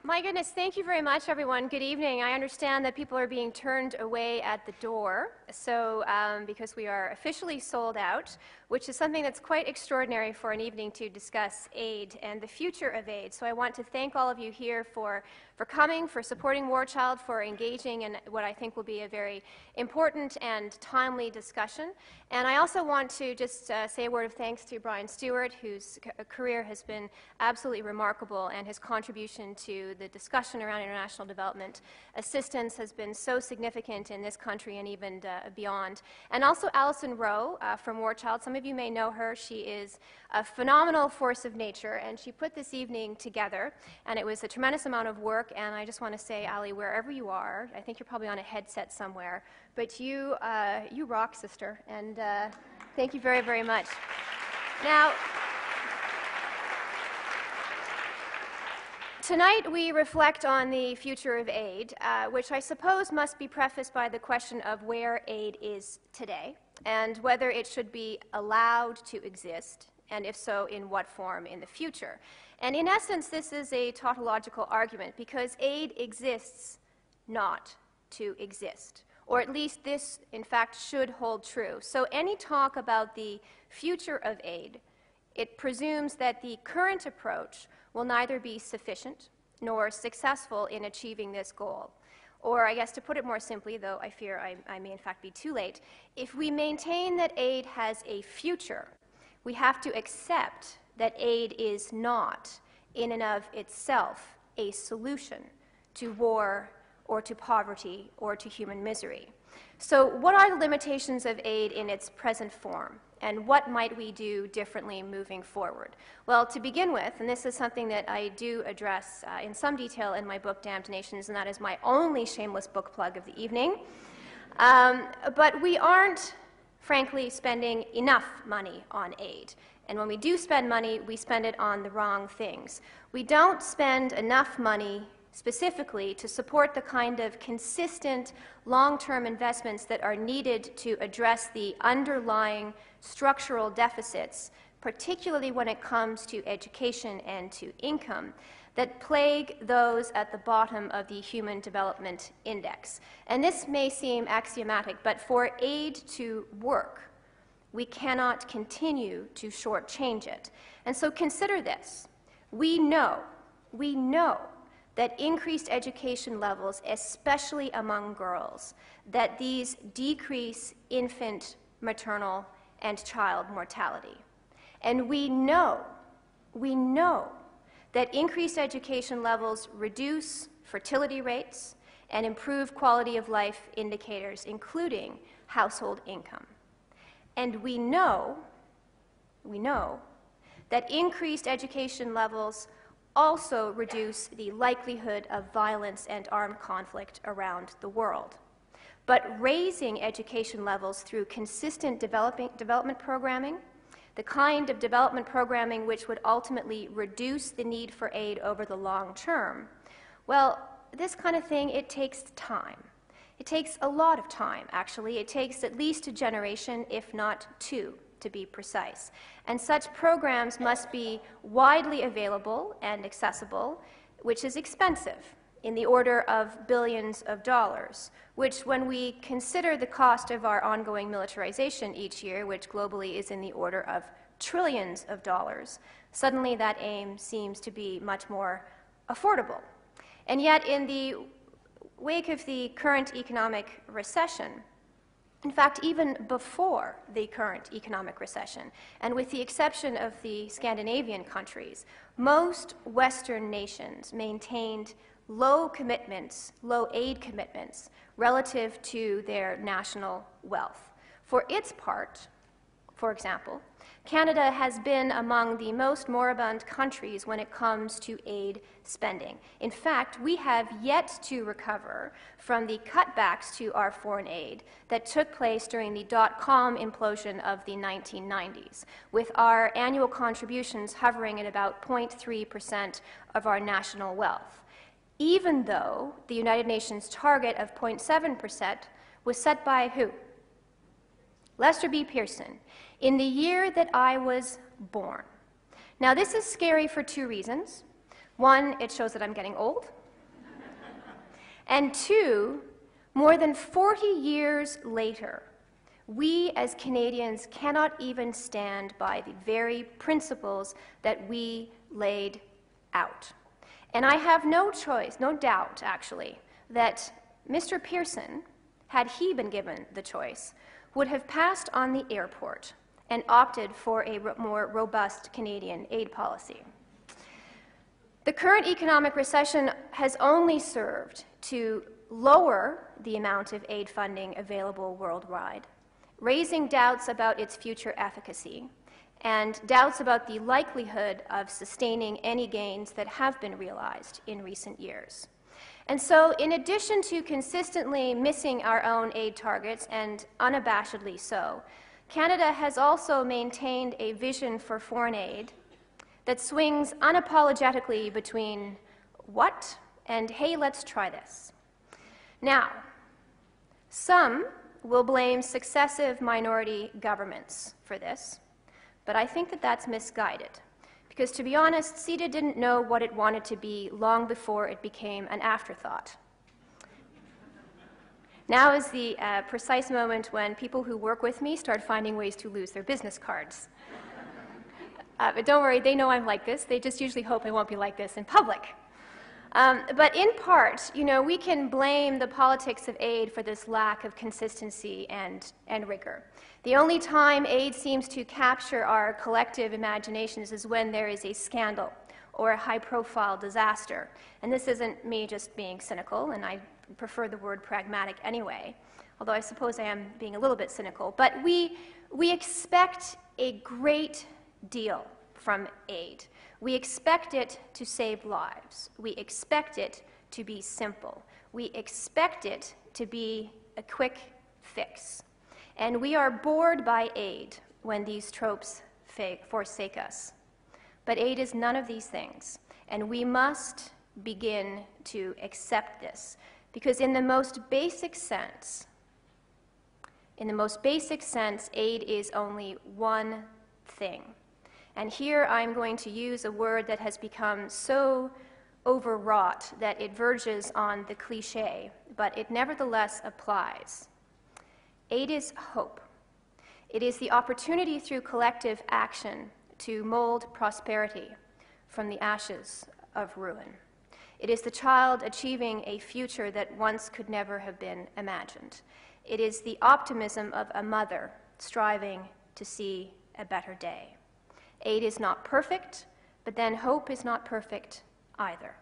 My goodness, thank you very much, everyone. Good evening. I understand that people are being turned away at the door, so because we are officially sold out, which is something that's quite extraordinary for an evening to discuss aid and the future of aid. So I want to thank all of you here for coming, for supporting War Child, for engaging in what I think will be a very important and timely discussion. And I also want to just say a word of thanks to Brian Stewart, whose career has been absolutely remarkable, and his contribution to the discussion around international development assistance has been so significant in this country and even beyond. And also Alison Rowe from War Child. Some of you may know her. She is a phenomenal force of nature, and she put this evening together, and it was a tremendous amount of work. And I just want to say, Ali, wherever you are, I think you're probably on a headset somewhere, but you rock, sister, and thank you very, very much. Now, tonight we reflect on the future of aid, which I suppose must be prefaced by the question of where aid is today and whether it should be allowed to exist, and if so, in what form in the future. And in essence, this is a tautological argument, because aid exists not to exist, or at least this, in fact, should hold true. So any talk about the future of aid, it presumes that the current approach will neither be sufficient nor successful in achieving this goal. Or I guess to put it more simply, though I fear I may in fact be too late, if we maintain that aid has a future, we have to accept that aid is not, in and of itself, a solution to war or to poverty or to human misery. So what are the limitations of aid in its present form, and what might we do differently moving forward? Well, to begin with, and this is something that I do address in some detail in my book, Damned Nations, and that is my only shameless book plug of the evening, but we aren't, frankly, spending enough money on aid. And when we do spend money, we spend it on the wrong things. We don't spend enough money specifically to support the kind of consistent long-term investments that are needed to address the underlying structural deficits, particularly when it comes to education and to income, that plague those at the bottom of the Human Development Index. And this may seem axiomatic, but for aid to work, we cannot continue to shortchange it. And so consider this. We know that increased education levels, especially among girls, that these decrease infant, maternal, and child mortality. And we know that increased education levels reduce fertility rates and improve quality of life indicators, including household income. And we know that increased education levels also reduce the likelihood of violence and armed conflict around the world. But raising education levels through consistent development programming, the kind of development programming which would ultimately reduce the need for aid over the long term, well, this kind of thing, it takes time. It takes a lot of time, actually. It takes at least a generation, if not two, to be precise. And such programs must be widely available and accessible, which is expensive, in the order of billions of dollars, which, when we consider the cost of our ongoing militarization each year, which globally is in the order of trillions of dollars, suddenly that aim seems to be much more affordable. And yet, in the wake of the current economic recession, in fact, even before the current economic recession, and with the exception of the Scandinavian countries, most Western nations maintained low aid commitments relative to their national wealth. For its part, for example, Canada has been among the most moribund countries when it comes to aid spending. In fact, we have yet to recover from the cutbacks to our foreign aid that took place during the dot-com implosion of the 1990s, with our annual contributions hovering at about 0.3% of our national wealth, even though the United Nations target of 0.7% was set by who? Lester B. Pearson, in the year that I was born. Now, this is scary for two reasons. One, it shows that I'm getting old. And two, more than 40 years later, we as Canadians cannot even stand by the very principles that we laid out. And I have no choice, no doubt actually, that Mr. Pearson, had he been given the choice, would have passed on the airport and opted for a more robust Canadian aid policy. The current economic recession has only served to lower the amount of aid funding available worldwide, raising doubts about its future efficacy and doubts about the likelihood of sustaining any gains that have been realized in recent years. And so, in addition to consistently missing our own aid targets, and unabashedly so, Canada has also maintained a vision for foreign aid that swings unapologetically between what and hey, let's try this. Now, some will blame successive minority governments for this, but I think that that's misguided. Because to be honest, CETA didn't know what it wanted to be long before it became an afterthought. Now is the precise moment when people who work with me start finding ways to lose their business cards. But don't worry, they know I'm like this. They just usually hope I won't be like this in public. But in part, we can blame the politics of aid for this lack of consistency and rigor. The only time aid seems to capture our collective imaginations is when there is a scandal or a high-profile disaster. And this isn't me just being cynical, and I prefer the word pragmatic anyway, although I suppose I am being a little bit cynical. But we expect a great deal from aid. We expect it to save lives. We expect it to be simple. We expect it to be a quick fix. And we are bored by aid when these tropes forsake us. But aid is none of these things, and we must begin to accept this, because in the most basic sense, aid is only one thing. And here I'm going to use a word that has become so overwrought that it verges on the cliche, but it nevertheless applies. Aid is hope. It is the opportunity through collective action to mold prosperity from the ashes of ruin. It is the child achieving a future that once could never have been imagined. It is the optimism of a mother striving to see a better day. Aid is not perfect, but then hope is not perfect either.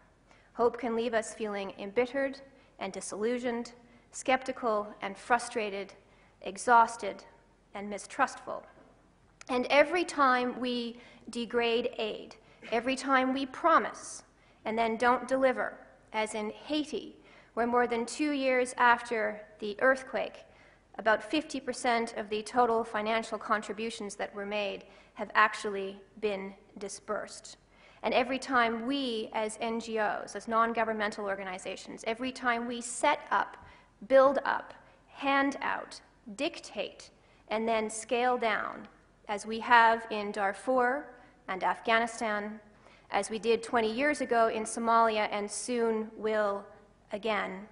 Hope can leave us feeling embittered and disillusioned, skeptical and frustrated, exhausted and mistrustful. And every time we degrade aid, every time we promise and then don't deliver, as in Haiti, where more than 2 years after the earthquake, about 50% of the total financial contributions that were made have actually been dispersed. And every time we, as NGOs, as non-governmental organizations, every time we set up, build up, hand out, dictate, and then scale down, as we have in Darfur and Afghanistan, as we did 20 years ago in Somalia and soon will again,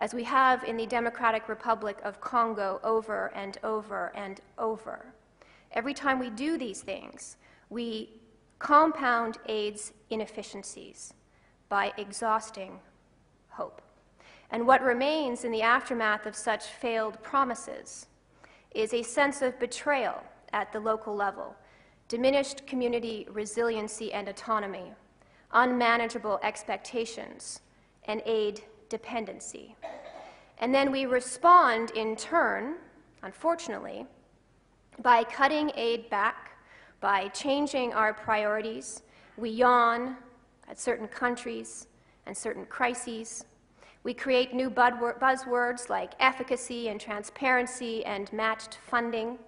as we have in the Democratic Republic of Congo over and over and over. Every time we do these things, we compound aid's inefficiencies by exhausting hope. And what remains in the aftermath of such failed promises is a sense of betrayal at the local level, diminished community resiliency and autonomy, unmanageable expectations, and aid dependency. And then we respond in turn, unfortunately, by cutting aid back, by changing our priorities. We yawn at certain countries and certain crises. We create new buzzwords like efficacy and transparency and matched funding.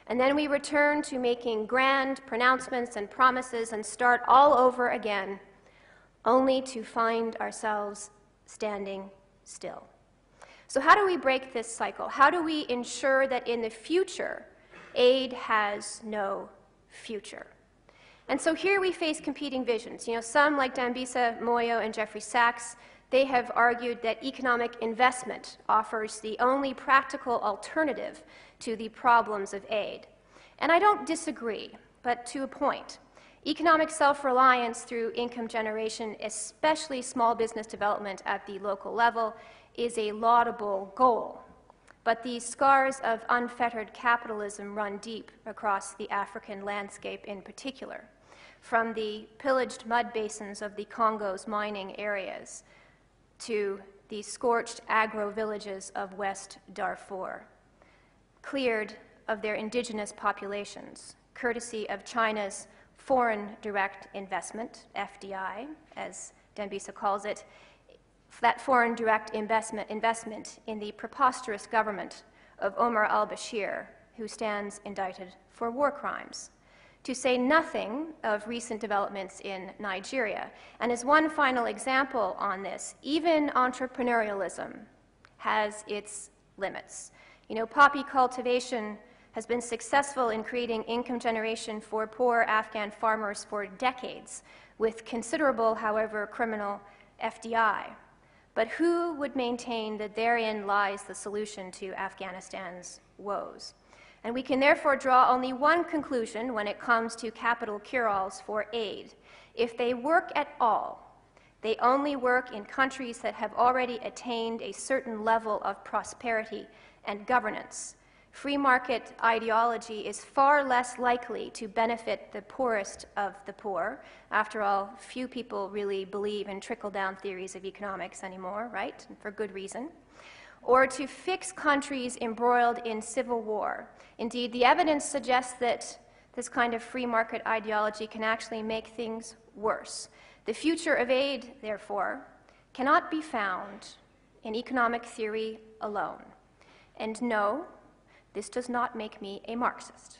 And then we return to making grand pronouncements and promises and start all over again, only to find ourselves standing still. So how do we break this cycle? How do we ensure that in the future, aid has no future? And so here we face competing visions. Some, like Dambisa Moyo and Jeffrey Sachs, they have argued that economic investment offers the only practical alternative to the problems of aid. And I don't disagree, but to a point. Economic self-reliance through income generation, especially small business development at the local level, is a laudable goal. But the scars of unfettered capitalism run deep across the African landscape in particular, from the pillaged mud basins of the Congo's mining areas to the scorched agro-villages of West Darfur, cleared of their indigenous populations, courtesy of China's foreign direct investment, FDI, as Dambisa calls it, that foreign direct investment in the preposterous government of Omar al-Bashir, who stands indicted for war crimes, to say nothing of recent developments in Nigeria. And as one final example on this, even entrepreneurialism has its limits. Poppy cultivation has been successful in creating income generation for poor Afghan farmers for decades, with considerable, however, criminal FDI. But who would maintain that therein lies the solution to Afghanistan's woes? And we can therefore draw only one conclusion when it comes to capital cure-alls for aid. If they work at all, they only work in countries that have already attained a certain level of prosperity and governance. Free market ideology is far less likely to benefit the poorest of the poor. After all, few people really believe in trickle-down theories of economics anymore, right? And for good reason. Or to fix countries embroiled in civil war. Indeed, the evidence suggests that this kind of free market ideology can actually make things worse. The future of aid, therefore, cannot be found in economic theory alone. And no, this does not make me a Marxist.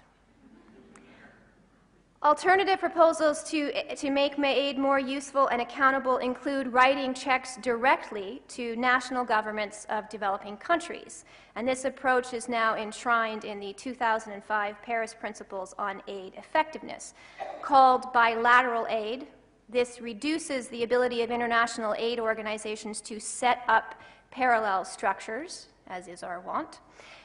Alternative proposals to make aid more useful and accountable include writing checks directly to national governments of developing countries. And this approach is now enshrined in the 2005 Paris Principles on Aid Effectiveness. Called bilateral aid, this reduces the ability of international aid organizations to set up parallel structures, as is our wont,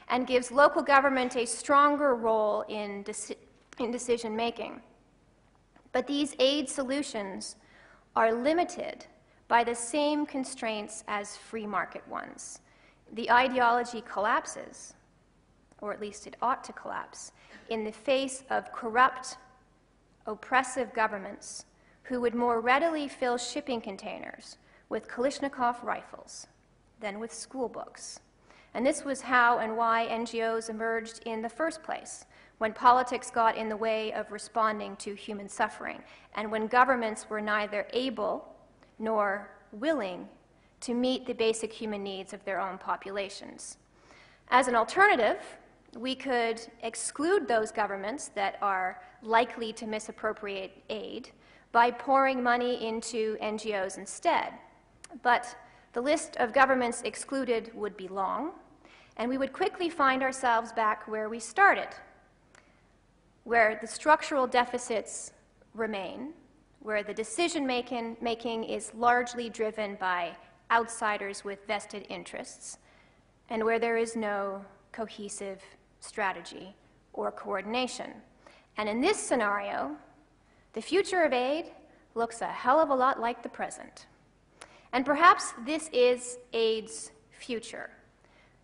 and gives local government a stronger role in decision-making. But these aid solutions are limited by the same constraints as free market ones. The ideology collapses, or at least it ought to collapse, in the face of corrupt, oppressive governments who would more readily fill shipping containers with Kalashnikov rifles than with school books. And this was how and why NGOs emerged in the first place, when politics got in the way of responding to human suffering, and when governments were neither able nor willing to meet the basic human needs of their own populations. As an alternative, we could exclude those governments that are likely to misappropriate aid by pouring money into NGOs instead. But the list of governments excluded would be long, and we would quickly find ourselves back where we started, where the structural deficits remain, where the decision-making is largely driven by outsiders with vested interests, and where there is no cohesive strategy or coordination. And in this scenario, the future of aid looks a hell of a lot like the present. And perhaps this is aid's future,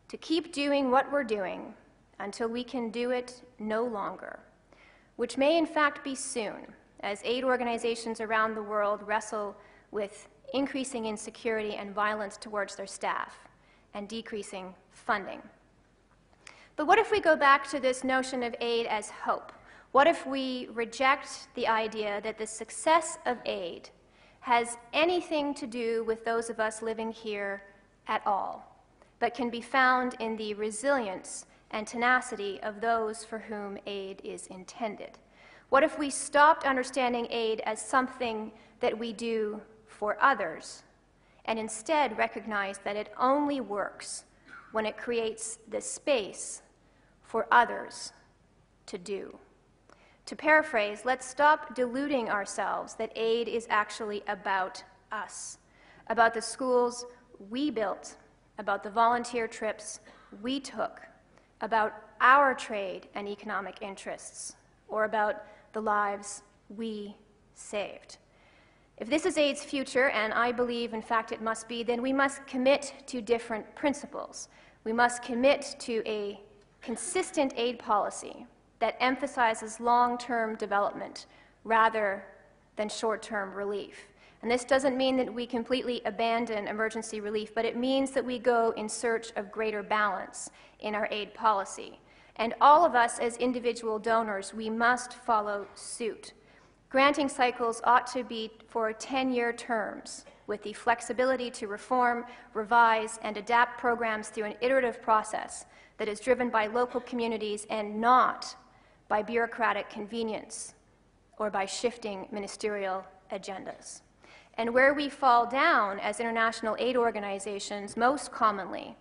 to keep doing what we're doing until we can do it no longer, which may in fact be soon, as aid organizations around the world wrestle with increasing insecurity and violence towards their staff and decreasing funding. But what if we go back to this notion of aid as hope? What if we reject the idea that the success of aid has anything to do with those of us living here at all, but can be found in the resilience and tenacity of those for whom aid is intended? What if we stopped understanding aid as something that we do for others, and instead recognize that it only works when it creates the space for others to do? To paraphrase, let's stop deluding ourselves that aid is actually about us, about the schools we built, about the volunteer trips we took, about our trade and economic interests, or about the lives we saved. If this is aid's future, and I believe, in fact, it must be, then we must commit to different principles. We must commit to a consistent aid policy that emphasizes long-term development rather than short-term relief. And this doesn't mean that we completely abandon emergency relief, but it means that we go in search of greater balance in our aid policy. And all of us as individual donors, we must follow suit. Granting cycles ought to be for 10-year terms, with the flexibility to reform, revise, and adapt programs through an iterative process that is driven by local communities and not by bureaucratic convenience or by shifting ministerial agendas. And where we fall down as international aid organizations most commonly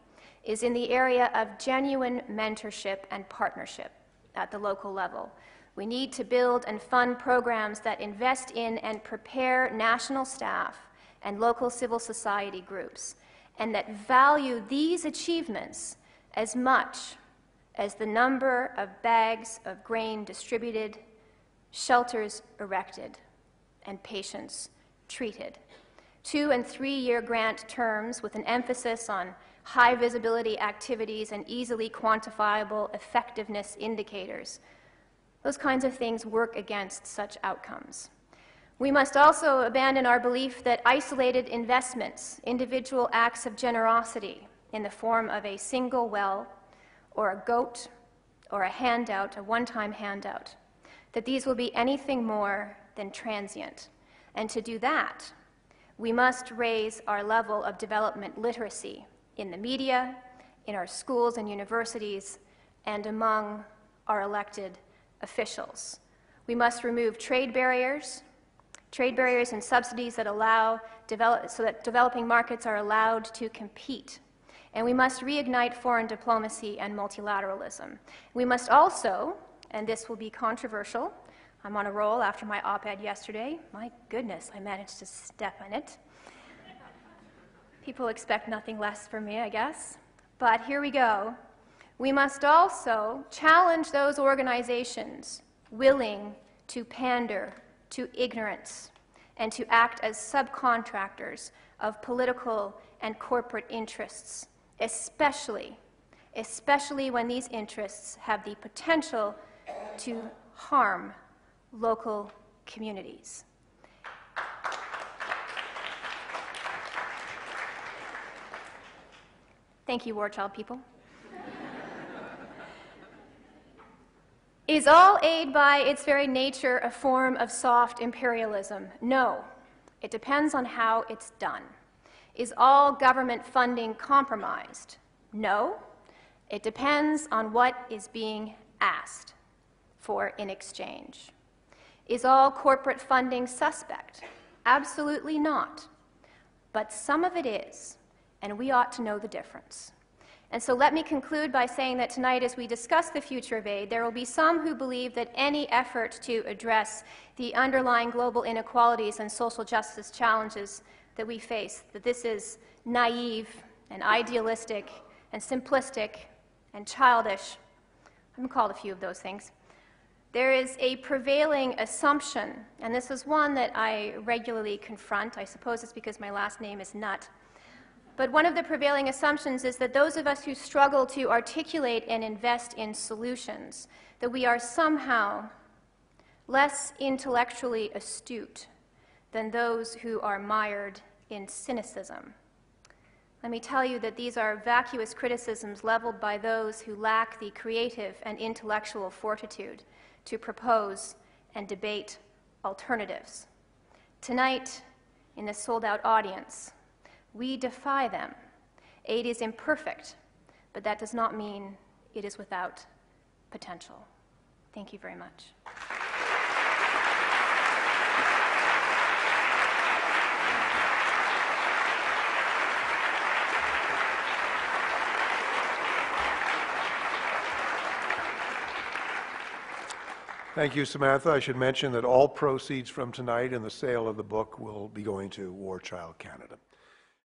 is in the area of genuine mentorship and partnership at the local level. We need to build and fund programs that invest in and prepare national staff and local civil society groups, and that value these achievements as much as the number of bags of grain distributed, shelters erected, and patients treated. 2- and 3-year grant terms with an emphasis on high visibility activities and easily quantifiable effectiveness indicators. Those kinds of things work against such outcomes. We must also abandon our belief that isolated investments, individual acts of generosity in the form of a single well or a goat or a handout, a one-time handout, that these will be anything more than transient. And to do that, we must raise our level of development literacy in the media, in our schools and universities, and among our elected officials. We must remove trade barriers and subsidies that allow so that developing markets are allowed to compete. And we must reignite foreign diplomacy and multilateralism. We must also, and this will be controversial, I'm on a roll after my op-ed yesterday. My goodness, I managed to step on it. People expect nothing less from me, I guess. But here we go. We must also challenge those organizations willing to pander to ignorance and to act as subcontractors of political and corporate interests, especially when these interests have the potential to harm local communities. Thank you, War Child people. Is all aid by its very nature a form of soft imperialism? No. It depends on how it's done. Is all government funding compromised? No. It depends on what is being asked for in exchange. Is all corporate funding suspect? Absolutely not. But some of it is, and we ought to know the difference. And so let me conclude by saying that tonight, as we discuss the future of aid, there will be some who believe that any effort to address the underlying global inequalities and social justice challenges that we face, that this is naive and idealistic and simplistic and childish. I've been called a few of those things. There is a prevailing assumption, and this is one that I regularly confront. I suppose it's because my last name is Nutt. But one of the prevailing assumptions is that those of us who struggle to articulate and invest in solutions, that we are somehow less intellectually astute than those who are mired in cynicism. Let me tell you that these are vacuous criticisms leveled by those who lack the creative and intellectual fortitude to propose and debate alternatives. Tonight, in this sold-out audience, we defy them. Aid is imperfect, but that does not mean it is without potential. Thank you very much. Thank you, Samantha. I should mention that all proceeds from tonight and the sale of the book will be going to War Child Canada.